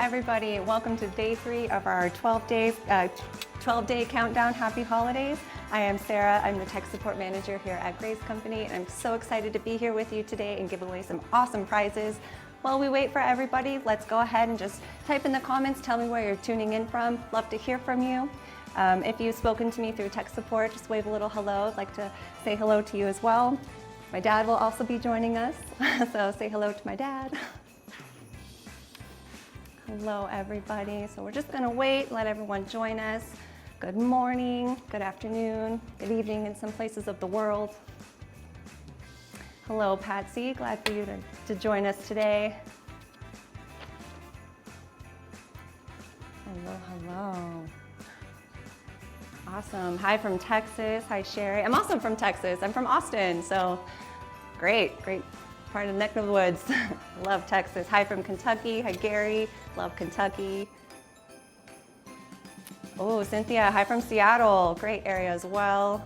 everybody. Welcome to day 3 of our 12-day countdown. Happy holidays. I am Sarah. I'm the tech support manager here at Gray's Company, and I'm so excited to be here with you today and give away some awesome prizes. While we wait for everybody, let's go ahead and just type in the comments. Tell me where you're tuning in from. Love to hear from you. If you've spoken to me through tech support, just wave a little hello. I'd like to say hello to you as well. My dad will also be joining us, so say hello to my dad. Hello, everybody. So we're just gonna wait, let everyone join us. Good morning, good afternoon, good evening in some places of the world. Hello, Patsy. Glad for you to join us today. Hello, hello. Awesome. Hi from Texas. Hi, Sherry. I'm also from Texas. I'm from Austin, so great part of the neck of the woods. Love Texas. Hi from Kentucky. Hi, Gary. Love Kentucky. Oh, Cynthia. Hi from Seattle. Great area as well.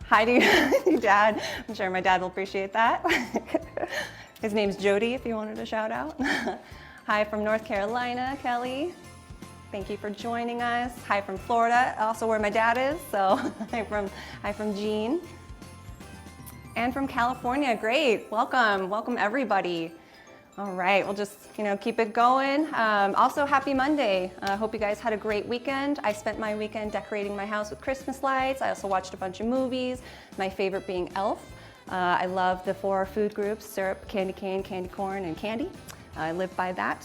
Hi to your dad. I'm sure my dad will appreciate that. His name's Jody, if you wanted a shout out. Hi from North Carolina, Kelly. Thank you for joining us. Hi from Florida, also where my dad is. So hi from Jean. And from California, great. Welcome everybody. All right, we'll just keep it going. Also, happy Monday. I hope you guys had a great weekend. I spent my weekend decorating my house with Christmas lights. I also watched a bunch of movies, my favorite being Elf. I love the 4 food groups: syrup, candy cane, candy corn, and candy. I live by that.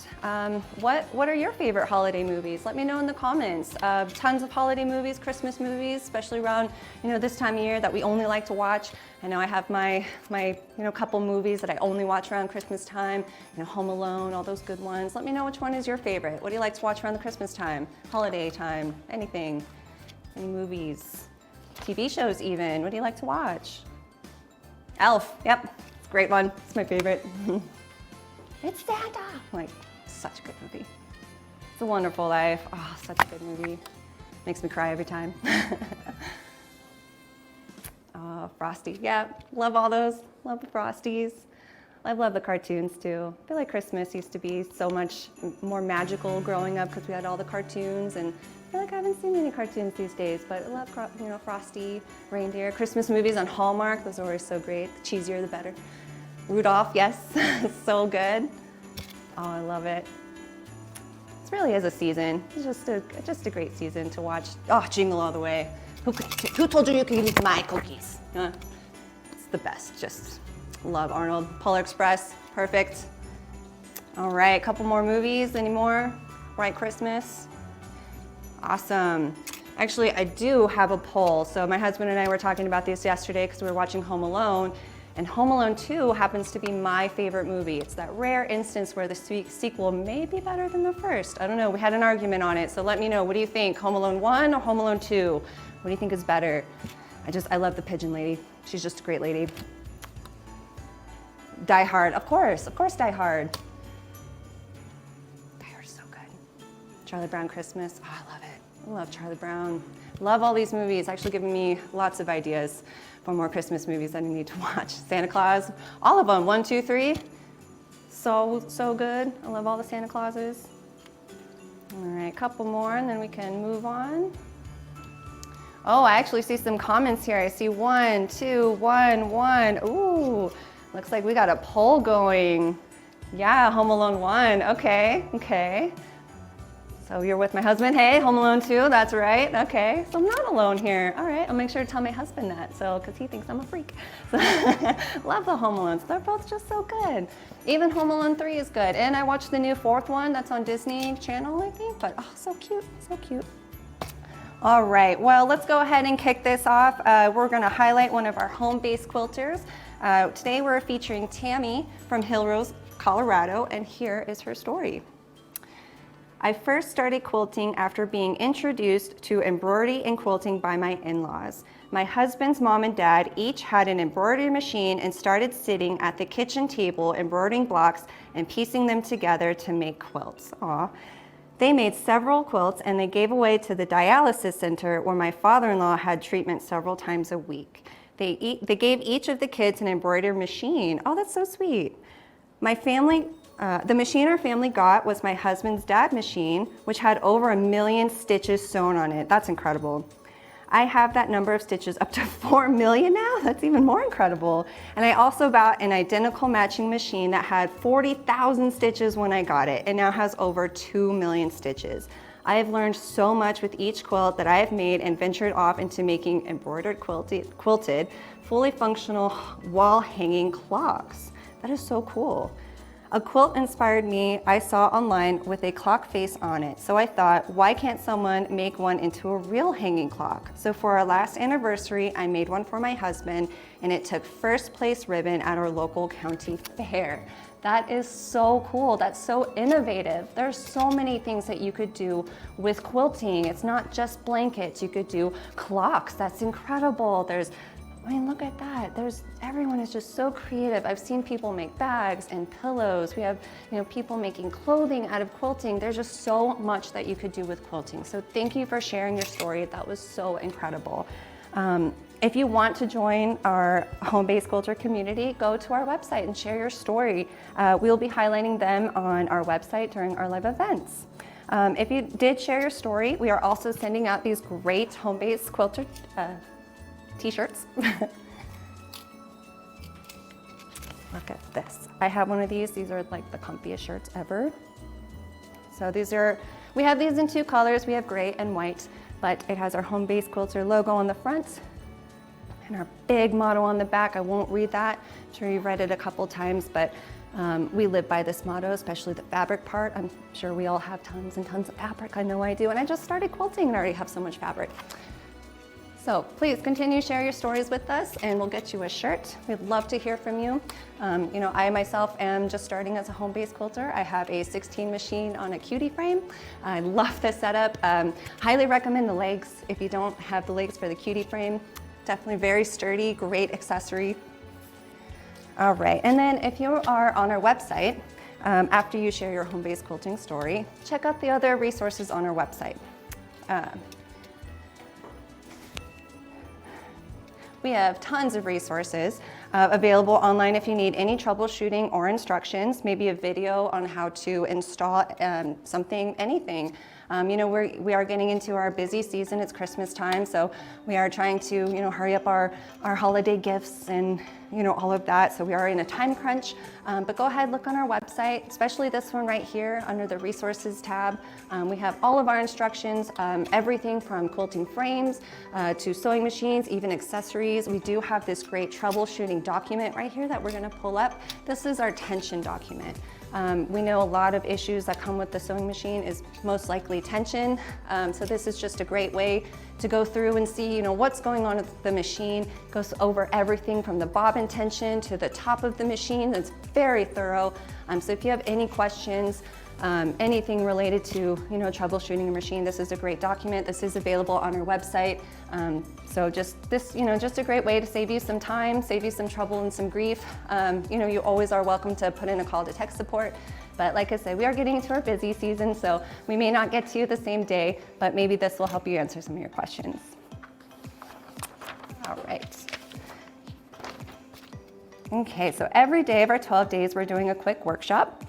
What are your favorite holiday movies? Let me know in the comments. Tons of holiday movies, Christmas movies, especially around this time of year that we only like to watch. I know I have my couple movies that I only watch around Christmas time. Home Alone, all those good ones. Let me know which one is your favorite. What do you like to watch around the Christmas time, holiday time, anything, any movies, TV shows even. What do you like to watch? Elf. Yep, it's a great one. It's my favorite. It's Santa! Like, such a good movie. It's a Wonderful Life. Oh, such a good movie. Makes me cry every time. Oh, Frosty. Yeah, love all those. Love the Frosties. I love the cartoons too. I feel like Christmas used to be so much more magical growing up because we had all the cartoons, and I feel like I haven't seen any cartoons these days, but I love Frosty, reindeer, Christmas movies on Hallmark. Those are always so great. The cheesier, the better. Rudolph, yes, so good. Oh, I love it. It really is a season. It's just a great season to watch. Oh, Jingle All the Way. Who told you you could eat my cookies? It's the best. Just love Arnold. Polar Express, perfect. All right, a couple more movies. Any more? White Christmas. Awesome. Actually, I do have a poll. So my husband and I were talking about this yesterday because we were watching Home Alone. And Home Alone 2 happens to be my favorite movie. It's that rare instance where the sequel may be better than the first. I don't know, we had an argument on it, so let me know. What do you think, Home Alone 1 or Home Alone 2? What do you think is better? I love the pigeon lady. She's just a great lady. Die Hard, of course Die Hard. Die Hard's so good. Charlie Brown Christmas, oh, I love it. I love Charlie Brown. Love all these movies, actually giving me lots of ideas for more Christmas movies that I need to watch. Santa Claus, all of them, 1, 2, 3. So good. I love all the Santa Clauses. All right, a couple more and then we can move on. Oh, I actually see some comments here. I see 1, 2, 1, 1. Ooh, looks like we got a poll going. Yeah, Home Alone 1, okay. So you're with my husband. Hey, Home Alone 2, that's right. Okay, so I'm not alone here. All right, I'll make sure to tell my husband that, because he thinks I'm a freak. So, love the Home Alones. They're both just so good. Even Home Alone 3 is good. And I watched the new 4th one that's on Disney Channel, I think. But oh, so cute, so cute. All right, well, let's go ahead and kick this off. We're gonna highlight one of our home-based quilters. Today we're featuring Tammy from Hill Rose, Colorado, and here is her story. I first started quilting after being introduced to embroidery and quilting by my in-laws. My husband's mom and dad each had an embroidery machine and started sitting at the kitchen table embroidering blocks and piecing them together to make quilts. Aw. They made several quilts and they gave away to the dialysis center where my father-in-law had treatment several times a week. They gave each of the kids an embroidery machine. Oh, that's so sweet. My family The machine our family got was my husband's dad machine, which had over 1 million stitches sewn on it. That's incredible. I have that number of stitches up to 4 million now. That's even more incredible. And I also bought an identical matching machine that had 40,000 stitches when I got it. It now has over 2 million stitches. I have learned so much with each quilt that I have made and ventured off into making embroidered quilted, fully functional wall hanging clocks. That is so cool. A quilt inspired me I saw online with a clock face on it. So I thought, why can't someone make one into a real hanging clock? So for our last anniversary, I made one for my husband, and it took first place ribbon at our local county fair. That is so cool. That's so innovative. There's so many things that you could do with quilting. It's not just blankets. You could do clocks. That's incredible. I mean, look at that. Everyone is just so creative. I've seen people make bags and pillows. We have, people making clothing out of quilting. There's just so much that you could do with quilting. So thank you for sharing your story. That was so incredible. If you want to join our home-based quilter community, go to our website and share your story. We'll be highlighting them on our website during our live events. If you did share your story, we are also sending out these great home-based quilter T-shirts. Look at this. I have one of these. These are like the comfiest shirts ever. So we have these in 2 colors. We have gray and white, but it has our home-based quilter logo on the front and our big motto on the back. I won't read that. I'm sure you've read it a couple times, but we live by this motto, especially the fabric part. I'm sure we all have tons and tons of fabric. I know I do. And I just started quilting and already have so much fabric. So please continue to share your stories with us, and we'll get you a shirt. We'd love to hear from you. I myself am just starting as a home-based quilter. I have a 16 machine on a cutie frame. I love this setup. Highly recommend the legs if you don't have the legs for the cutie frame. Definitely very sturdy, great accessory. All right, and then if you are on our website, after you share your home-based quilting story, check out the other resources on our website. We have tons of resources available online if you need any troubleshooting or instructions, maybe a video on how to install something, anything. We are getting into our busy season. It's Christmas time, so we are trying to, hurry up our holiday gifts and, all of that. So we are in a time crunch, but go ahead, look on our website, especially this one right here under the resources tab. We have all of our instructions, everything from quilting frames to sewing machines, even accessories. We do have this great troubleshooting document right here that we're gonna pull up. This is our tension document. We know a lot of issues that come with the sewing machine is most likely tension. So this is just a great way to go through and see, what's going on with the machine. It goes over everything from the bobbin tension to the top of the machine. It's very thorough. So if you have any questions, anything related to, troubleshooting a machine, this is a great document. This is available on our website. So just a great way to save you some time, save you some trouble and some grief. You always are welcome to put in a call to tech support. But like I said, we are getting into our busy season, so we may not get to you the same day, but maybe this will help you answer some of your questions. All right. Okay, so every day of our 12 days, we're doing a quick workshop,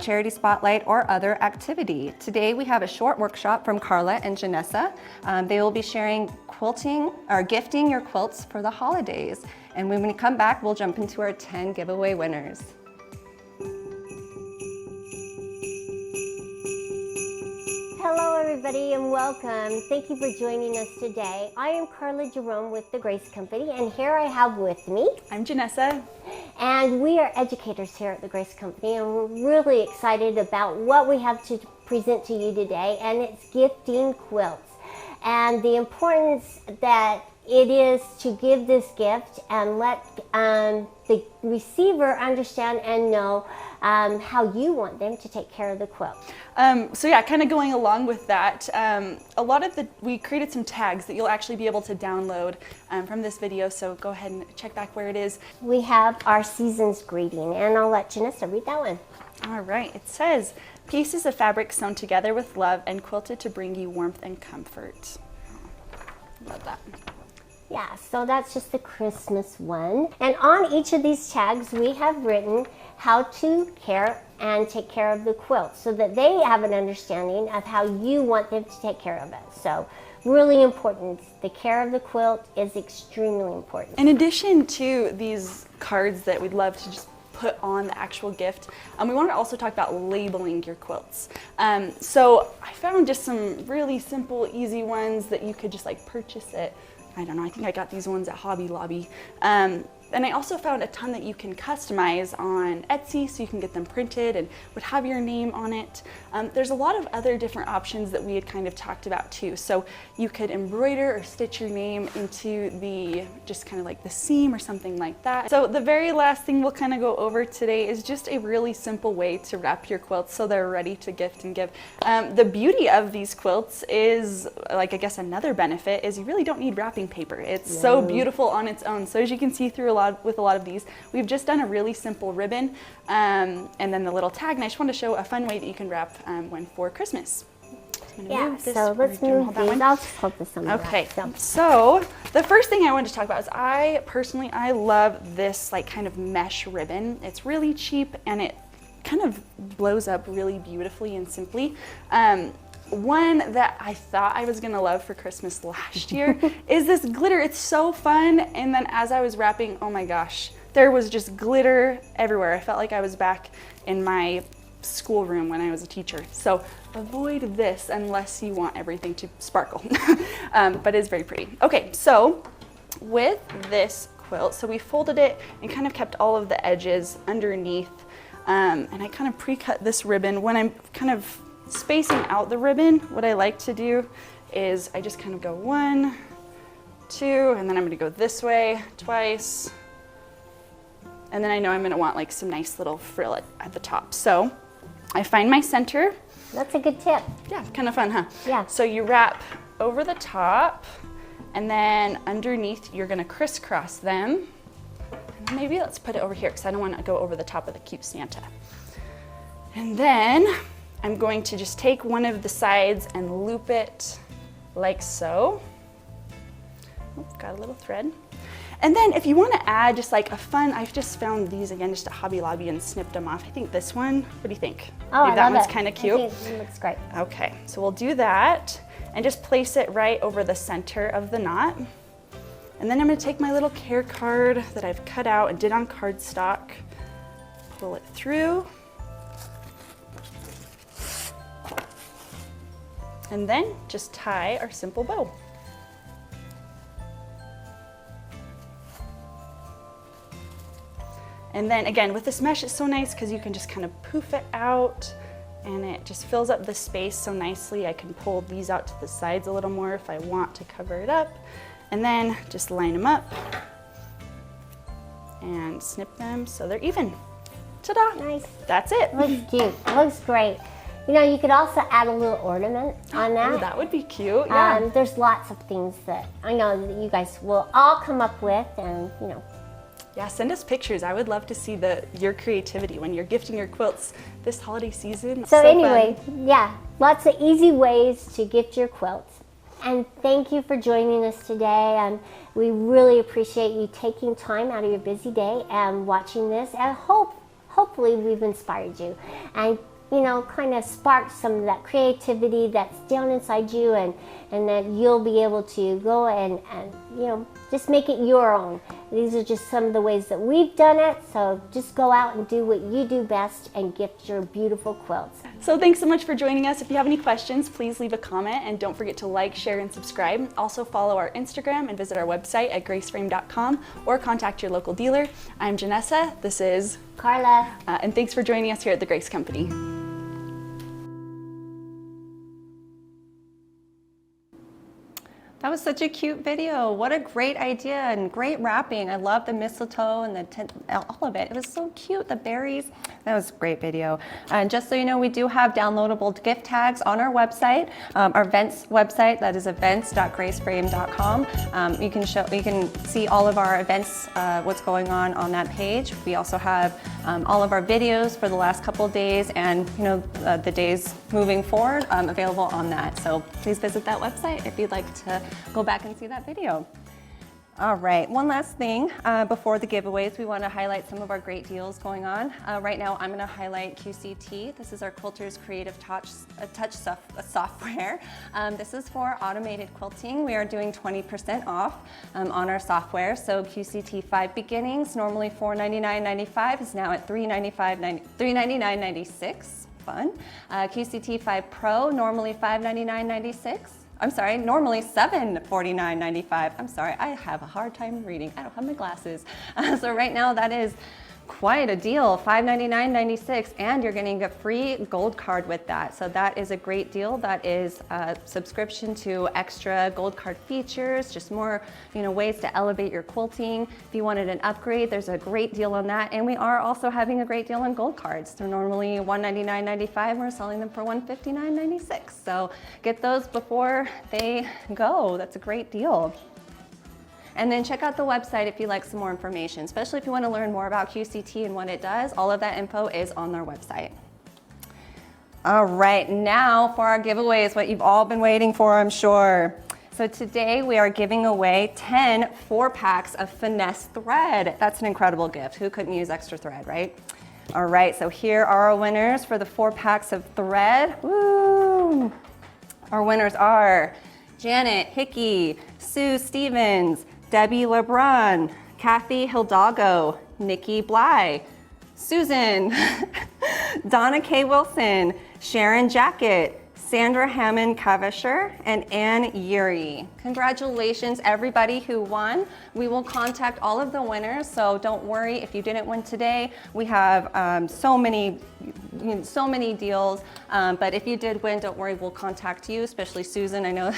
charity spotlight, or other activity. Today, we have a short workshop from Carla and Janessa. They will be sharing quilting or gifting your quilts for the holidays. And when we come back, we'll jump into our 10 giveaway winners. Hello everybody and welcome. Thank you for joining us today. I am Carla Jerome with the Grace Company, and here I have with me, I'm Janessa. And we are educators here at the Grace Company, and we're really excited about what we have to present to you today, and it's gifting quilts. And the importance that it is to give this gift and let the receiver understand and know how you want them to take care of the quilt. So yeah, kind of going along with that, we created some tags that you'll actually be able to download from this video, so go ahead and check back where it is. We have our season's greeting, and I'll let Janessa read that one. All right, it says, pieces of fabric sewn together with love and quilted to bring you warmth and comfort. Love that. Yeah, so that's just the Christmas one. And on each of these tags, we have written how to care and take care of the quilt so that they have an understanding of how you want them to take care of it. So really important. The care of the quilt is extremely important. In addition to these cards that we'd love to just put on the actual gift, we want to also talk about labeling your quilts. So I found just some really simple, easy ones that you could just like purchase it. I don't know, I think I got these ones at Hobby Lobby. And I also found a ton that you can customize on Etsy, so you can get them printed and would have your name on it. There's a lot of other different options that we had kind of talked about too. So you could embroider or stitch your name into the, just kind of like the seam or something like that. So the very last thing we'll kind of go over today is just a really simple way to wrap your quilts so they're ready to gift and give. The beauty of these quilts is, like I guess another benefit is you really don't need wrapping paper. It's so beautiful on its own. So as you can see through with a lot of these, we've just done a really simple ribbon and then the little tag, and I just want to show a fun way that you can wrap one for Christmas. Yeah, so let's move these. I'll just hold this on the Okay, rack, so the first thing I wanted to talk about is I love this like kind of mesh ribbon. It's really cheap and it kind of blows up really beautifully and simply. One that I thought I was gonna love for Christmas last year is this glitter. It's so fun. And then as I was wrapping, oh my gosh, there was just glitter everywhere. I felt like I was back in my schoolroom when I was a teacher. So avoid this unless you want everything to sparkle, but it's very pretty. Okay, so with this quilt, so we folded it and kind of kept all of the edges underneath. And I kind of pre-cut this ribbon. When I'm kind of spacing out the ribbon, what I like to do is I just kind of go 1, 2, and then I'm gonna go this way twice. And then I know I'm gonna want like some nice little frill at the top. So I find my center. That's a good tip. Yeah, kind of fun, huh? Yeah. So you wrap over the top and then underneath you're gonna crisscross them. And maybe let's put it over here because I don't wanna go over the top of the cute Santa. And then I'm going to just take one of the sides and loop it like so. Oh, got a little thread. And then if you want to add just like a fun, I've just found these again just at Hobby Lobby and snipped them off. I think this one, what do you think? Oh, Maybe I love that one's it. kind of cute. I think it looks great. Okay, so we'll do that and just place it right over the center of the knot. And then I'm going to take my little care card that I've cut out and did on cardstock, pull it through. And then just tie our simple bow. And then again, with this mesh, it's so nice because you can just kind of poof it out and it just fills up the space so nicely. I can pull these out to the sides a little more if I want to cover it up. And then just line them up and snip them so they're even. Ta-da! Nice. That's it. Looks cute. Looks great. You know, you could also add a little ornament on that. Oh, that would be cute. Yeah. There's lots of things that I know that you guys will all come up with, and you know. Yeah, send us pictures. I would love to see your creativity when you're gifting your quilts this holiday season. So fun. anyway, yeah, lots of easy ways to gift your quilts. And thank you for joining us today. And we really appreciate you taking time out of your busy day and watching this. And hopefully we've inspired you and, you know, kind of sparked some of that creativity that's down inside you, and that you'll be able to go and you know, just make it your own. These are just some of the ways that we've done it. So just go out and do what you do best and gift your beautiful quilts. So thanks so much for joining us. If you have any questions, please leave a comment and don't forget to like, share, and subscribe. Also follow our Instagram and visit our website at graceframe.com or contact your local dealer. I'm Janessa, this is Carla. And thanks for joining us here at the Grace Company. That was such a cute video. What a great idea and great wrapping. I love the mistletoe and all of it. It was so cute, the berries. That was a great video. And just so you know, we do have downloadable gift tags on our website, our events website, that is events.graceframe.com. You can see all of our events, what's going on that page. We also have all of our videos for the last couple of days and the days moving forward available on that. So please visit that website if you'd like to go back and see that video. All right, one last thing before the giveaways, we want to highlight some of our great deals going on. Right now, I'm going to highlight QCT. This is our Quilter's Creative Touch software. This is for automated quilting. We are doing 20% off on our software. So QCT 5 Beginnings, normally $499.95, is now at $399.96. Fun. QCT 5 Pro, normally $599.96. I'm sorry, normally $749.95. I'm sorry, I have a hard time reading. I don't have my glasses. So right now that is quite a deal, $599.96, and you're getting a free gold card with that. So that is a great deal. That is a subscription to extra gold card features, just more, ways to elevate your quilting. If you wanted an upgrade, there's a great deal on that. And we are also having a great deal on gold cards. They're normally $199.95. We're selling them for $159.96. So get those before they go. That's a great deal. And then check out the website if you'd like some more information, especially if you want to learn more about QCT and what it does. All of that info is on their website. All right, now for our giveaways, what you've all been waiting for, I'm sure. So today we are giving away 10 4-packs of finesse thread. That's an incredible gift. Who couldn't use extra thread, right? All right, so here are our winners for the 4 packs of thread. Woo! Our winners are Janet Hickey, Sue Stevens, Debbie LeBron, Kathy Hidalgo, Nikki Bly, Susan, Donna K. Wilson, Sharon Jacket, Sandra Hammond Kavisher, and Ann Yuri. Congratulations, everybody who won. We will contact all of the winners, so don't worry if you didn't win today. We have so many deals, but if you did win, don't worry, we'll contact you, especially Susan. I know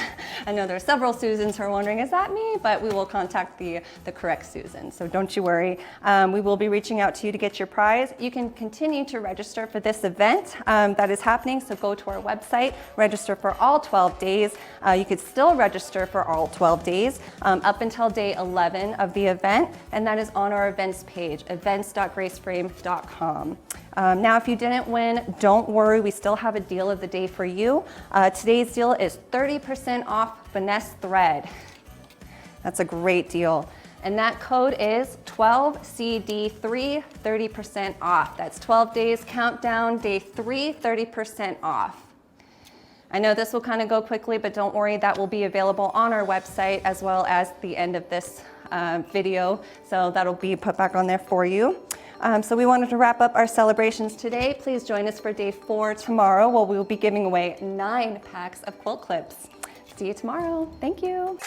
there are several Susans who are wondering, is that me? But we will contact the correct Susan, so don't you worry. We will be reaching out to you to get your prize. You can continue to register for this event that is happening, so go to our website, register for all 12 days. You could still register for all 12 days up until day 11 of the event, and that is on our events page, events.graceframe.com. Now, if you didn't win, don't worry, we still have a deal of the day for you. Today's deal is 30% off finesse thread. That's a great deal. And that code is 12CD3, 30% off. That's 12 days countdown, day 3, 30% off. I know this will kind of go quickly, but don't worry, that will be available on our website as well as the end of this video. So that'll be put back on there for you. So we wanted to wrap up our celebrations today. Please join us for day 4 tomorrow, where we will be giving away 9 packs of quilt clips. See you tomorrow. Thank you.